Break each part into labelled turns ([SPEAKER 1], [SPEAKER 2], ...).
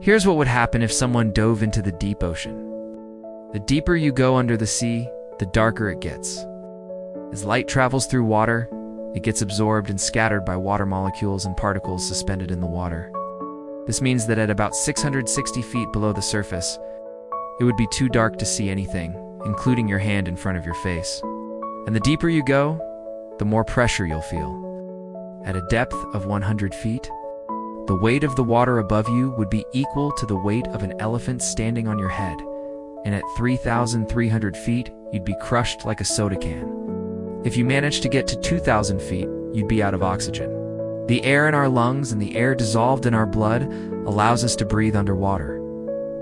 [SPEAKER 1] Here's what would happen if someone dove into the deep ocean. The deeper you go under the sea, the darker it gets. As light travels through water, it gets absorbed and scattered by water molecules and particles suspended in the water. This means that at about 660 feet below the surface, it would be too dark to see anything, including your hand in front of your face. And the deeper you go, the more pressure you'll feel. At a depth of 100 feet, the weight of the water above you would be equal to the weight of an elephant standing on your head. And at 3,300 feet, you'd be crushed like a soda can. If you managed to get to 2,000 feet, you'd be out of oxygen. The air in our lungs and the air dissolved in our blood allows us to breathe underwater.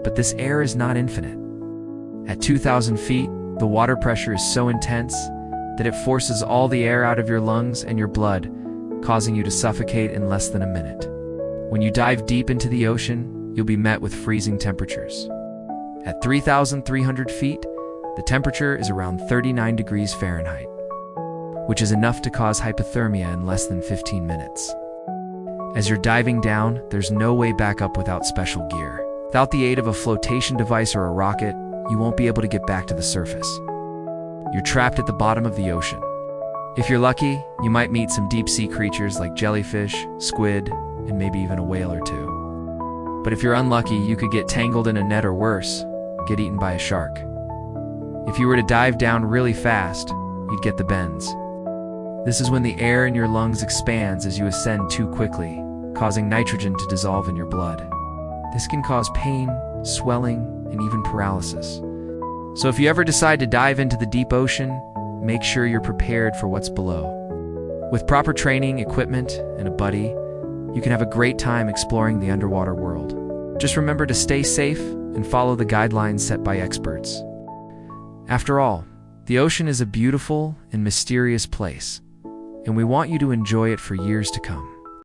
[SPEAKER 1] But this air is not infinite. At 2,000 feet, the water pressure is so intense that it forces all the air out of your lungs and your blood, causing you to suffocate in less than a minute. When you dive deep into the ocean, you'll be met with freezing temperatures. At 3,300 feet, the temperature is around 39 degrees Fahrenheit, which is enough to cause hypothermia in less than 15 minutes. As you're diving down, there's no way back up without special gear. Without the aid of a flotation device or a rocket, you won't be able to get back to the surface. You're trapped at the bottom of the ocean. If you're lucky, you might meet some deep-sea creatures like jellyfish, squid, and maybe even a whale or two. But if you're unlucky, you could get tangled in a net or worse, get eaten by a shark. If you were to dive down really fast, you'd get the bends. This is when the air in your lungs expands as you ascend too quickly, causing nitrogen to dissolve in your blood. This can cause pain, swelling, and even paralysis. So if you ever decide to dive into the deep ocean, make sure you're prepared for what's below. With proper training, equipment, and a buddy, you can have a great time exploring the underwater world. Just remember to stay safe and follow the guidelines set by experts. After all, the ocean is a beautiful and mysterious place, and we want you to enjoy it for years to come.